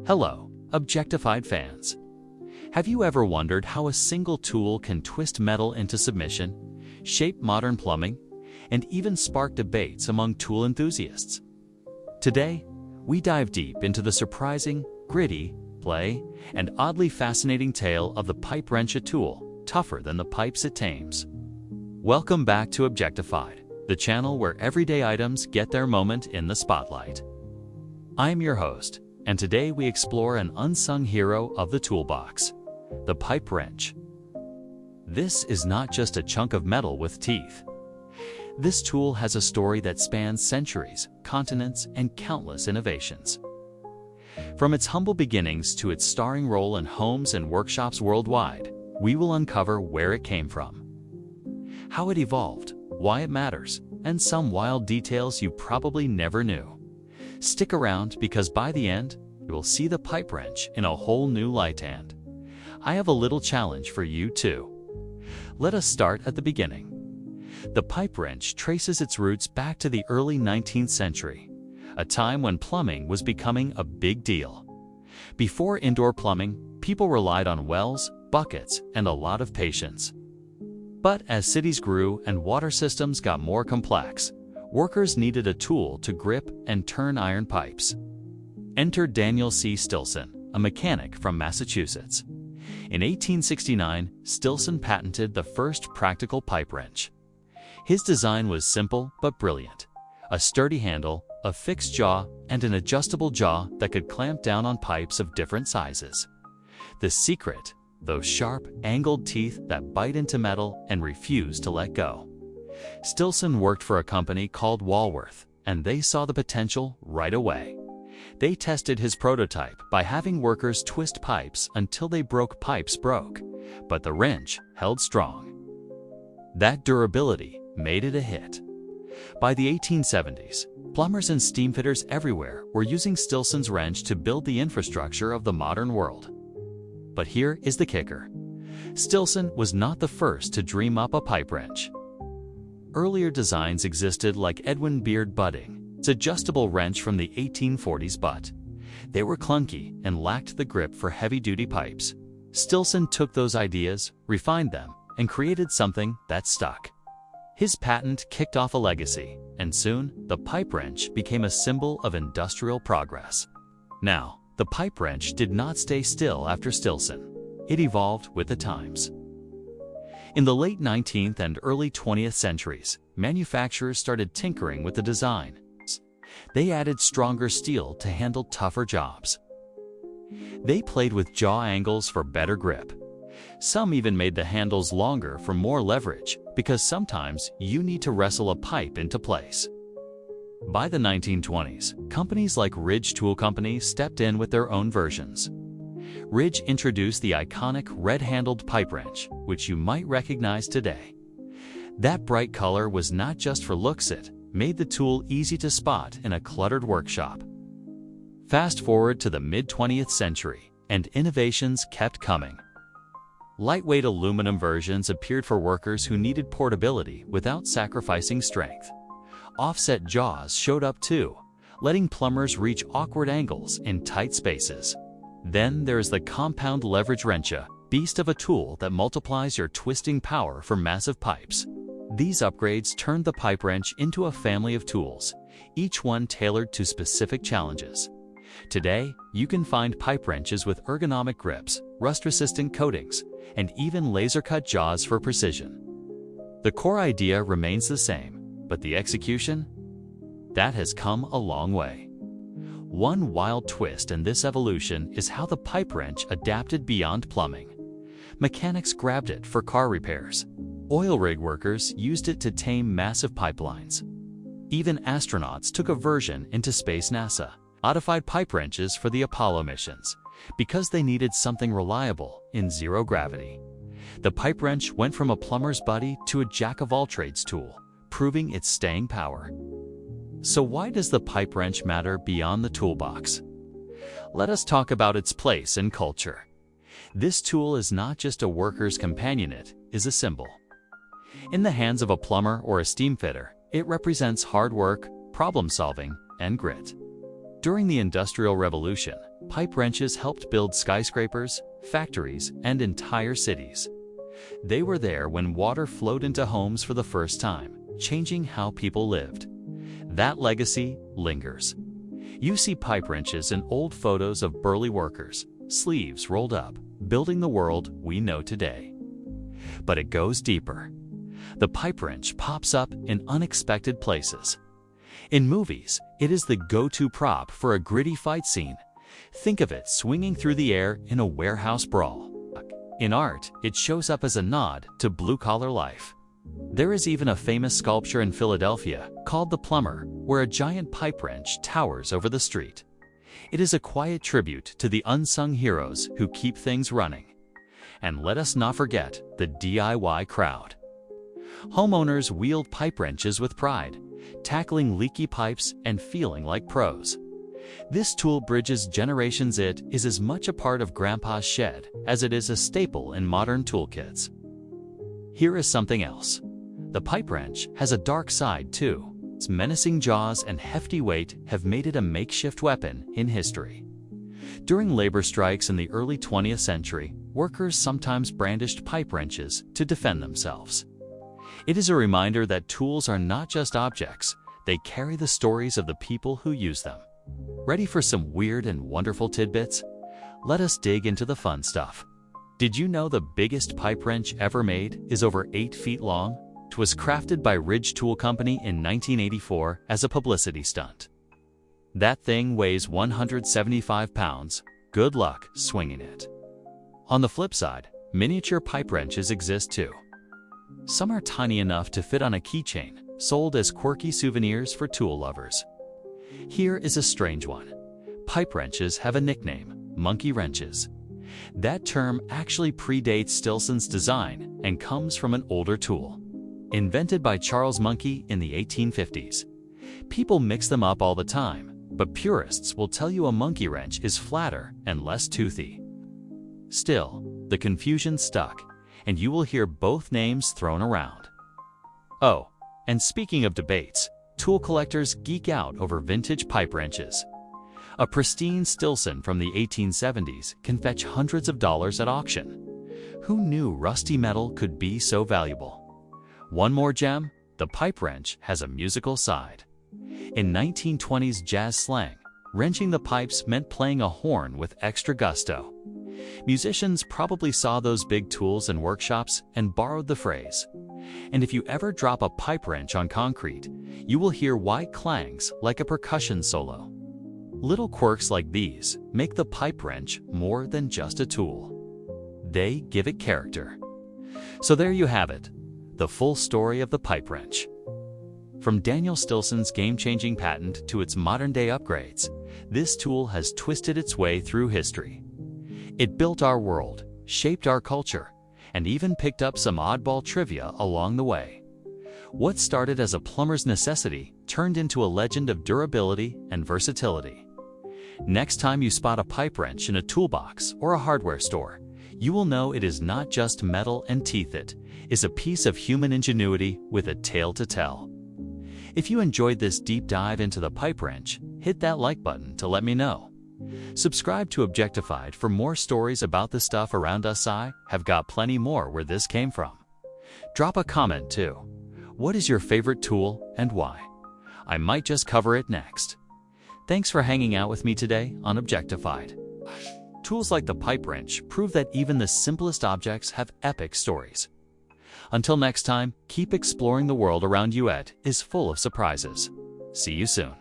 Hello, Objectified fans. Have you ever wondered how a single tool can twist metal into submission, shape modern plumbing, and even spark debates among tool enthusiasts? Today, we dive deep into the surprising, gritty, play, and oddly fascinating tale of the pipe wrench, a tool tougher than the pipes it tames. Welcome back to Objectified, the channel where everyday items get their moment in the spotlight. I'm your host, and today we explore an unsung hero of the toolbox, the pipe wrench. This is not just a chunk of metal with teeth. This tool has a story that spans centuries, continents, and countless innovations. From its humble beginnings to its starring role in homes and workshops worldwide, we will uncover where it came from, how it evolved, why it matters, and some wild details you probably never knew. Stick around because by the end, you will see the pipe wrench in a whole new light, and I have a little challenge for you too. Let us start at the beginning. The pipe wrench traces its roots back to the early 19th century, a time when plumbing was becoming a big deal. Before indoor plumbing, people relied on wells, buckets, and a lot of patience. But as cities grew and water systems got more complex, workers needed a tool to grip and turn iron pipes. Enter Daniel C. Stilson, a mechanic from Massachusetts. In 1869, Stilson patented the first practical pipe wrench. His design was simple but brilliant: a sturdy handle, a fixed jaw, and an adjustable jaw that could clamp down on pipes of different sizes. The secret: those sharp, angled teeth that bite into metal and refuse to let go. Stilson worked for a company called Walworth, and they saw the potential right away. They tested his prototype by having workers twist pipes until pipes broke, but the wrench held strong. That durability made it a hit. By the 1870s, plumbers and steamfitters everywhere were using Stilson's wrench to build the infrastructure of the modern world. But here is the kicker: Stilson was not the first to dream up a pipe wrench. Earlier designs existed, like Edwin Beard Budding's adjustable wrench from the 1840s, but they were clunky and lacked the grip for heavy-duty pipes. Stilson took those ideas, refined them, and created something that stuck. His patent kicked off a legacy, and soon the pipe wrench became a symbol of industrial progress. Now, the pipe wrench did not stay still after Stilson. It evolved with the times. In the late 19th and early 20th centuries, manufacturers started tinkering with the design. They added stronger steel to handle tougher jobs. They played with jaw angles for better grip. Some even made the handles longer for more leverage, because sometimes you need to wrestle a pipe into place. By the 1920s, companies like Ridge Tool Company stepped in with their own versions. Ridge introduced the iconic red-handled pipe wrench, which you might recognize today. That bright color was not just for looks, it made the tool easy to spot in a cluttered workshop. Fast forward to the mid-20th century, and innovations kept coming. Lightweight aluminum versions appeared for workers who needed portability without sacrificing strength. Offset jaws showed up too, letting plumbers reach awkward angles in tight spaces. Then there's the compound leverage wrench, a beast of a tool that multiplies your twisting power for massive pipes. These upgrades turned the pipe wrench into a family of tools, each one tailored to specific challenges. Today, you can find pipe wrenches with ergonomic grips, rust-resistant coatings, and even laser-cut jaws for precision. The core idea remains the same, but the execution? That has come a long way. One wild twist in this evolution is how the pipe wrench adapted beyond plumbing. Mechanics grabbed it for car repairs. Oil rig workers used it to tame massive pipelines. Even astronauts took a version into space. NASA modified pipe wrenches for the Apollo missions because they needed something reliable in zero gravity. The pipe wrench went from a plumber's buddy to a jack-of-all-trades tool, proving its staying power. So why does the pipe wrench matter beyond the toolbox? Let us talk about its place in culture. This tool is not just a worker's companion, it is a symbol. In the hands of a plumber or a steamfitter, it represents hard work, problem-solving, and grit. During the Industrial Revolution, pipe wrenches helped build skyscrapers, factories, and entire cities. They were there when water flowed into homes for the first time, changing how people lived. That legacy lingers. You see pipe wrenches in old photos of burly workers, sleeves rolled up, building the world we know today. But it goes deeper. The pipe wrench pops up in unexpected places. In movies, it is the go-to prop for a gritty fight scene. Think of it swinging through the air in a warehouse brawl. In art, it shows up as a nod to blue-collar life. There is even a famous sculpture in Philadelphia called The Plumber, where a giant pipe wrench towers over the street. It is a quiet tribute to the unsung heroes who keep things running. And let us not forget the DIY crowd. Homeowners wield pipe wrenches with pride, tackling leaky pipes and feeling like pros. This tool bridges generations. It is as much a part of Grandpa's shed as it is a staple in modern toolkits. Here is something else. The pipe wrench has a dark side too. Its menacing jaws and hefty weight have made it a makeshift weapon in history. During labor strikes in the early 20th century, workers sometimes brandished pipe wrenches to defend themselves. It is a reminder that tools are not just objects, they carry the stories of the people who use them. Ready for some weird and wonderful tidbits? Let us dig into the fun stuff. Did you know the biggest pipe wrench ever made is over 8 feet long? It was crafted by Ridge Tool Company in 1984 as a publicity stunt. That thing weighs 175 pounds. Good luck swinging it. On the flip side, miniature pipe wrenches exist too. Some are tiny enough to fit on a keychain, sold as quirky souvenirs for tool lovers. Here is a strange one. Pipe wrenches have a nickname, monkey wrenches. That term actually predates Stilson's design and comes from an older tool. Invented by Charles Monkey in the 1850s. People mix them up all the time, but purists will tell you a monkey wrench is flatter and less toothy. Still, the confusion stuck, and you will hear both names thrown around. Oh, and speaking of debates, tool collectors geek out over vintage pipe wrenches. A pristine Stilson from the 1870s can fetch hundreds of dollars at auction. Who knew rusty metal could be so valuable? One more gem, the pipe wrench has a musical side. In 1920s jazz slang, wrenching the pipes meant playing a horn with extra gusto. Musicians probably saw those big tools in workshops and borrowed the phrase. And if you ever drop a pipe wrench on concrete, you will hear white clangs like a percussion solo. Little quirks like these make the pipe wrench more than just a tool. They give it character. So there you have it, the full story of the pipe wrench. From Daniel Stilson's game-changing patent to its modern-day upgrades, this tool has twisted its way through history. It built our world, shaped our culture, and even picked up some oddball trivia along the way. What started as a plumber's necessity turned into a legend of durability and versatility. Next time you spot a pipe wrench in a toolbox or a hardware store, you will know it is not just metal and teeth. It is a piece of human ingenuity with a tale to tell. If you enjoyed this deep dive into the pipe wrench, hit that like button to let me know. Subscribe to Objectified for more stories about the stuff around us. I have got plenty more where this came from. Drop a comment too. What is your favorite tool and why? I might just cover it next. Thanks for hanging out with me today on Objectified. Tools like the pipe wrench prove that even the simplest objects have epic stories. Until next time, keep exploring the world around you. It is full of surprises. See you soon.